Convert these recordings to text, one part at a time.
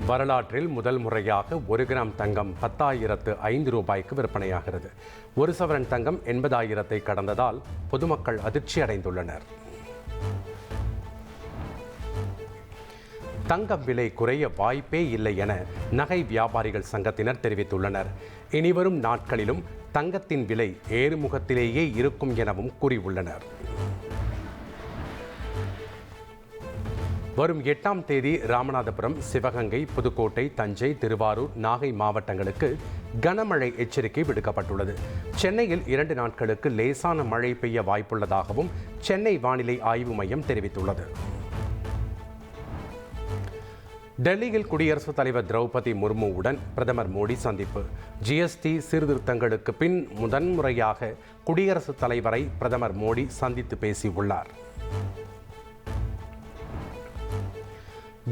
வரலாற்றில் முதல் முறையாக 1 கிராம் தங்கம் 10,005 ரூபாய்க்கு விற்பனையாகிறது. 1 சவரன் தங்கம் 80,000 கடந்ததால் பொதுமக்கள் அதிர்ச்சி அடைந்துள்ளனர். தங்கம் விலை குறைய வாய்ப்பே இல்லை என நகை வியாபாரிகள் சங்கத்தினர் தெரிவித்துள்ளனர். இனிவரும் நாட்களிலும் தங்கத்தின் விலை ஏறுமுகத்திலேயே இருக்கும் எனவும் கூறியுள்ளனர். வரும் 8ஆம் தேதி ராமநாதபுரம், சிவகங்கை, புதுக்கோட்டை, தஞ்சை, திருவாரூர், நாகை மாவட்டங்களுக்கு கனமழை எச்சரிக்கை விடுக்கப்பட்டுள்ளது. சென்னையில் 2 நாட்களுக்கு லேசான மழை பெய்ய வாய்ப்புள்ளதாகவும் சென்னை வானிலை ஆய்வு மையம் தெரிவித்துள்ளது. டெல்லியில் குடியரசுத் தலைவர் திரௌபதி முர்முவுடன் பிரதமர் மோடி சந்திப்பு. ஜிஎஸ்டி சீர்திருத்தங்களுக்கு பின் முதன்முறையாக குடியரசுத் தலைவரை பிரதமர் மோடி சந்தித்து பேசியுள்ளார்.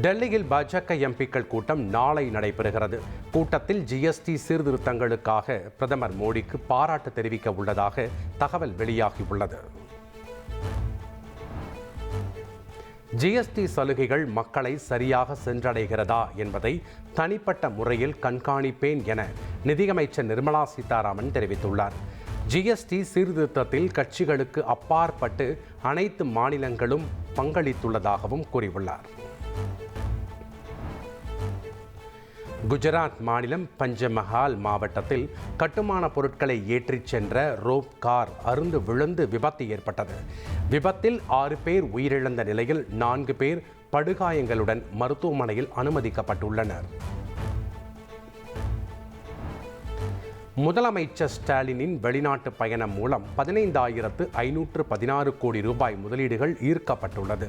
டெல்லியில் பாஜக எம்பிக்கள் கூட்டம் நாளை நடைபெறுகிறது. கூட்டத்தில் ஜிஎஸ்டி சீர்திருத்தங்களுக்காக பிரதமர் மோடிக்கு பாராட்டு தெரிவிக்க உள்ளதாக தகவல் வெளியாகியுள்ளது. ஜிஎஸ்டி சலுகைகள் மக்களை சரியாக சென்றடைகிறதா என்பதை தனிப்பட்ட முறையில் கண்காணிப்பேன் என நிதியமைச்சர் நிர்மலா சீதாராமன் தெரிவித்துள்ளார். ஜிஎஸ்டி சீர்திருத்தத்தில் கட்சிகளுக்கு அப்பாற்பட்டு அனைத்து மாநிலங்களும் பங்களித்துள்ளதாகவும் கூறியுள்ளார். குஜராத் மாநிலம் பஞ்சமஹால் மாவட்டத்தில் கட்டுமான பொருட்களை ஏற்றிச் சென்ற ரோப் கார் அறுந்து விழுந்து விபத்து ஏற்பட்டது. விபத்தில் 6 பேர் உயிரிழந்த நிலையில் 4 பேர் படுகாயங்களுடன் மருத்துவமனையில் அனுமதிக்கப்பட்டுள்ளனர். முதலமைச்சர் ஸ்டாலினின் வெளிநாட்டு பயணம் மூலம் 15,516 கோடி ரூபாய் முதலீடுகள் ஈர்க்கப்பட்டுள்ளது.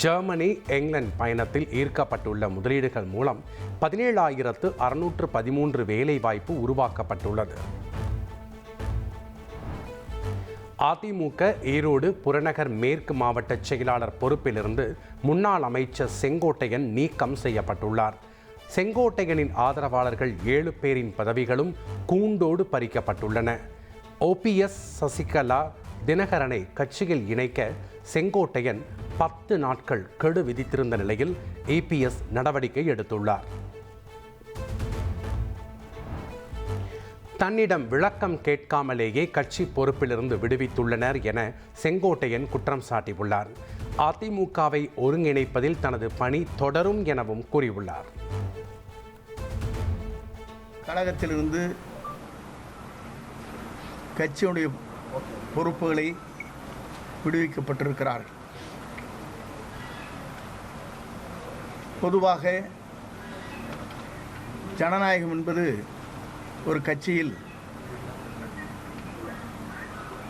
ஜெர்மனி, இங்கிலாந்து பயணத்தில் ஈர்க்கப்பட்டுள்ள முதலீடுகள் மூலம் 17,613 வேலைவாய்ப்பு உருவாக்கப்பட்டுள்ளது. அதிமுக ஈரோடு புறநகர் மேற்கு மாவட்ட செயலாளர் பொறுப்பிலிருந்து முன்னாள் அமைச்சர் செங்கோட்டையன் நீக்கம் செய்யப்பட்டுள்ளார். செங்கோட்டையனின் ஆதரவாளர்கள் 7 பேரின் பதவிகளும் கூண்டோடு பறிக்கப்பட்டுள்ளன. OPS, சசிகலா, தினகரனை கட்சியில் இணைக்க செங்கோட்டையன் 10 நாட்கள் கெடு விதித்திருந்த நிலையில் EPS நடவடிக்கை எடுத்துள்ளார். தன்னிடம் விளக்கம் கேட்காமலேயே கட்சி பொறுப்பிலிருந்து விடுவித்துள்ளனர் என செங்கோட்டையன் குற்றம் சாட்டியுள்ளார். அதிமுகவை ஒருங்கிணைப்பதில் தனது பணி தொடரும் எனவும் கூறியுள்ளார். கழகத்திலிருந்து கட்சியுடைய பொறுப்புகளை விடுவிக்கப்பட்டிருக்கிறார்கள். பொதுவாக ஜனநாயகம் என்பது ஒரு கட்சியில்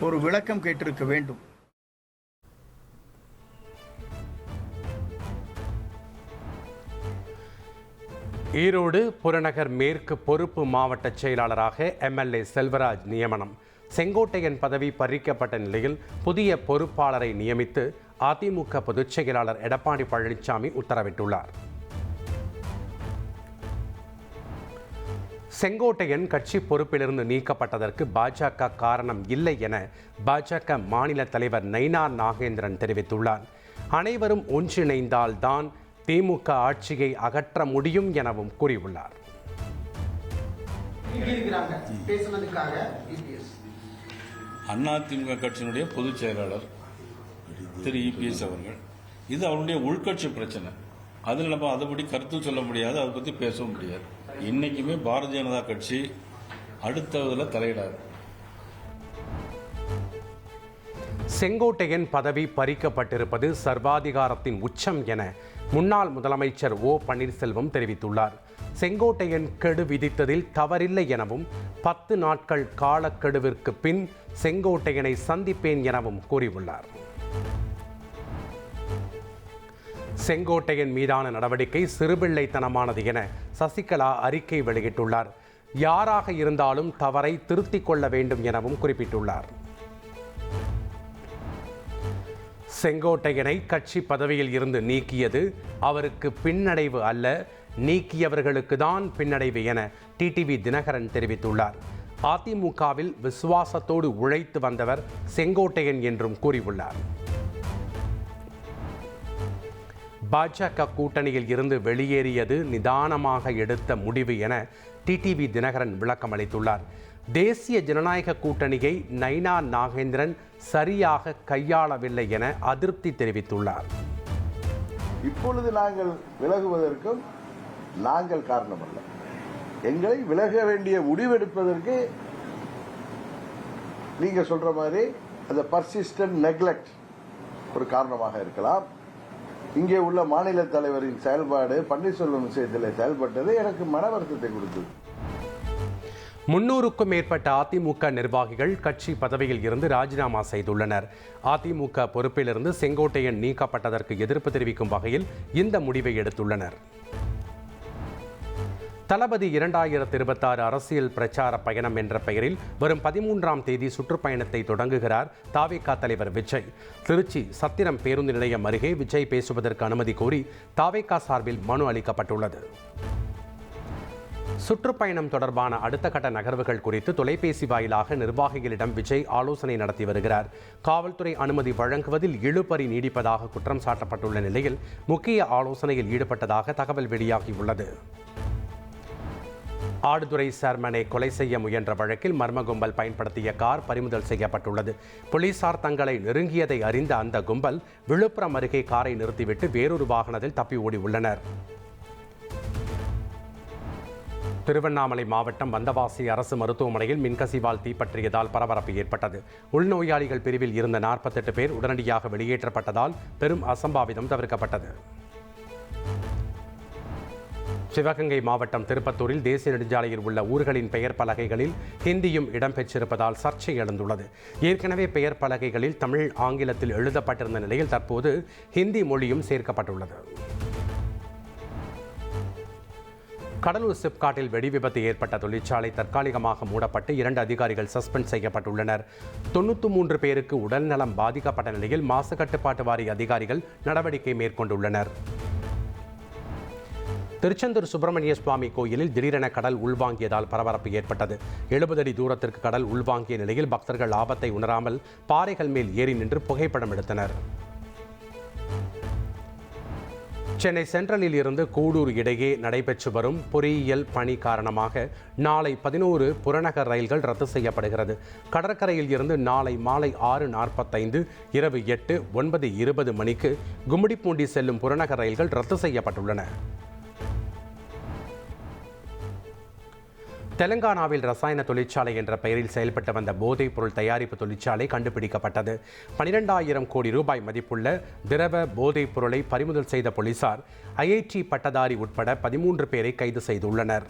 ஒரு விளக்கம் கேட்டிருக்க வேண்டும். ஈரோடு புறநகர் மேற்கு பொறுப்பு மாவட்ட செயலாளராக MLA செல்வராஜ் நியமனம். செங்கோட்டையன் பதவி பறிக்கப்பட்ட நிலையில் புதிய பொறுப்பாளரை நியமித்து அதிமுக பொதுச் செயலாளர் எடப்பாடி பழனிசாமி உத்தரவிட்டுள்ளார். செங்கோட்டையன் கட்சி பொறுப்பிலிருந்து நீக்கப்பட்டதற்கு பாஜக காரணம் இல்லை என பாஜக மாநில தலைவர் நயினார் நாகேந்திரன் தெரிவித்துள்ளார். அனைவரும் ஒன்றிணைந்தால்தான் திமுக ஆட்சியை அகற்ற முடியும் எனவும் கூறியுள்ளார். அதிமுக கட்சியினுடைய பொதுச் செயலாளர் திரு EPS அவர்கள், இது அவருடைய உள்கட்சி பிரச்சனை. அதில் நம்ம அதைப்படி கருத்து சொல்ல முடியாது, அதை பற்றி பேசவும் முடியாது. இன்னைக்குமே பாரதிய ஜனதா கட்சி அடுத்ததில் தலையிடாது. செங்கோட்டையன் பதவி பறிக்கப்பட்டிருப்பது சர்வாதிகாரத்தின் உச்சம் என முன்னாள் முதலமைச்சர் O பன்னீர்செல்வம் தெரிவித்துள்ளார். செங்கோட்டையன் கெடு விதித்ததில் தவறில்லை எனவும் 10 நாட்கள் காலக்கெடுவிற்கு பின் செங்கோட்டையனை சந்திப்பேன் எனவும் கூறியுள்ளார். செங்கோட்டையன் மீதான நடவடிக்கை சிறுபிள்ளைத்தனமானது என சசிகலா அறிக்கை வெளியிட்டுள்ளார். யாராக இருந்தாலும் தவறை திருத்திக் கொள்ள வேண்டும் எனவும் குறிப்பிட்டுள்ளார். செங்கோட்டையனை கட்சி பதவியில் இருந்து நீக்கியது அவருக்கு பின்னடைவு அல்ல, நீக்கியவர்களுக்கு தான் பின்னடைவு என டிடிவி தினகரன் தெரிவித்துள்ளார். அதிமுகவில் விசுவாசத்தோடு உழைத்து வந்தவர் செங்கோட்டையன் என்றும் கூறியுள்ளார். பாஜக கூட்டணியில் இருந்து வெளியேறியது நிதானமாக எடுத்த முடிவு என டிடிவி தினகரன் விளக்கம் அளித்துள்ளார். தேசிய ஜனநாயக கூட்டணியை நைனா நாகேந்திரன் சரியாக கையாளவில்லை என அதிருப்தி தெரிவித்துள்ளார். இப்பொழுது நாங்கள் விலகுவதற்கும் நாங்கள் காரணமல்ல. எங்களை விலக வேண்டிய முடிவெடுப்பதற்கு நீங்க சொல்ற மாதிரி அந்த பர்சிஸ்டன்ட் நெக்லெக்ட் ஒரு காரணமாக இருக்கலாம். இங்கே உள்ள மாநில தலைவரின் செயல்பாடு பன்னீர்செல்வம் விஷயத்தில் செயல்பட்டது எனக்கு மன வருத்தத்தை கொடுத்தது. 300க்கும் மேற்பட்ட அதிமுக நிர்வாகிகள் கட்சி பதவியில் இருந்து ராஜினாமா செய்துள்ளனர். அதிமுக பொறுப்பிலிருந்து செங்கோட்டையன் நீக்கப்பட்டதற்கு எதிர்ப்பு தெரிவிக்கும் வகையில் இந்த முடிவை எடுத்துள்ளனர். தளபதி 2026 அரசியல் பிரச்சார பயணம் என்ற பெயரில் வரும் 13ஆம் தேதி சுற்றுப்பயணத்தை தொடங்குகிறார் தாவேகா தலைவர் விஜய். திருச்சி சத்திரம் பேருந்து நிலையம் அருகே விஜய் பேசுவதற்கு அனுமதி கோரி தாவேகா சார்பில் மனு அளிக்கப்பட்டுள்ளது. சுற்றுப்பயணம் தொடர்பான அடுத்த கட்ட நகர்வுகள் குறித்து தொலைபேசி வாயிலாக நிர்வாகிகளிடம் விஜய் ஆலோசனை நடத்தி வருகிறார். காவல்துறை அனுமதி வழங்குவதில் இழுபறி நீடிப்பதாக குற்றம் சாட்டப்பட்டுள்ள நிலையில் முக்கிய ஆலோசனையில் ஈடுபட்டதாக தகவல் வெளியாகியுள்ளது. ஆடுதுறை சேர்மனை கொலை செய்ய முயன்ற வழக்கில் மர்ம கும்பல் பயன்படுத்திய கார் பறிமுதல் செய்யப்பட்டுள்ளது. போலீசார் தங்களை நெருங்கியதை அறிந்த அந்த கும்பல் விழுப்புரம் அருகே காரை நிறுத்திவிட்டு வேறொரு வாகனத்தில் தப்பி ஓடி உள்ளனர். திருவண்ணாமலை மாவட்டம் வந்தவாசி அரசு மருத்துவமனையில் மின்கசிவால் தீப்பற்றியதால் பரபரப்பு ஏற்பட்டது. உள்நோயாளிகள் பிரிவில் இருந்த 48 பேர் உடனடியாக வெளியேற்றப்பட்டதால் பெரும் அசம்பாவிதம் தவிர்க்கப்பட்டது. சிவகங்கை மாவட்டம் திருப்பத்தூரில் தேசிய நெடுஞ்சாலையில் உள்ள ஊர்களின் பெயர் பலகைகளில் ஹிந்தியும் இடம்பெற்றிருப்பதால் சர்ச்சை எழுந்துள்ளது. ஏற்கனவே பெயர் பலகைகளில் தமிழ், ஆங்கிலத்தில் எழுதப்பட்டிருந்த நிலையில் தற்போது ஹிந்தி மொழியும் சேர்க்கப்பட்டுள்ளது. கடலூர் சிப்காட்டில் வெடி விபத்து ஏற்பட்ட தொழிற்சாலை தற்காலிகமாக மூடப்பட்டு 2 அதிகாரிகள் சஸ்பெண்ட் செய்யப்பட்டுள்ளனர். 93 பேருக்கு உடல்நலம் பாதிக்கப்பட்ட நிலையில் மாசு கட்டுப்பாட்டு வாரிய அதிகாரிகள் நடவடிக்கை மேற்கொண்டுள்ளனர். திருச்செந்தூர் சுப்பிரமணிய சுவாமி கோயிலில் திடீரென கடல் உள்வாங்கியதால் பரபரப்பு ஏற்பட்டது. 70 அடி தூரத்திற்கு கடல் உள்வாங்கிய நிலையில் பக்தர்கள் ஆபத்தை உணராமல் பாறைகள் மேல் ஏறி நின்று புகைப்படம் எடுத்தனர். சென்னை சென்ட்ரலில் இருந்து கூடூர் இடையே நடைபெற்று வரும் பொறியியல் பணி காரணமாக நாளை 11 புறநகர் ரயில்கள் ரத்து செய்யப்படுகிறது. கடற்கரையில் இருந்து நாளை மாலை 6:45, இரவு 8, 9:20 மணிக்கு கும்மிடிப்பூண்டி செல்லும் புறநகர் ரயில்கள் ரத்து செய்யப்பட்டுள்ளன. தெலங்கானாவில் ரசாயன தொழிற்சாலை என்ற பெயரில் செயல்பட்டு வந்த போதைப் பொருள் தயாரிப்பு தொழிற்சாலை கண்டுபிடிக்கப்பட்டது. 12,000 கோடி ரூபாய் மதிப்புள்ள திரவ போதைப் பொருளை பறிமுதல் செய்த போலீசார் IIT பட்டதாரி உட்பட 13 பேரை கைது செய்துள்ளனர்.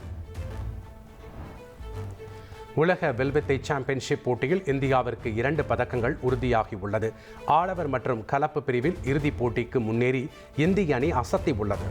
உலக வில்வித்தை சாம்பியன்ஷிப் போட்டியில் இந்தியாவிற்கு 2 பதக்கங்கள் உறுதியாகியுள்ளது. ஆடவர் மற்றும் கலப்பு பிரிவில் இறுதிப் போட்டிக்கு முன்னேறி இந்திய அணி அசத்தி உள்ளது.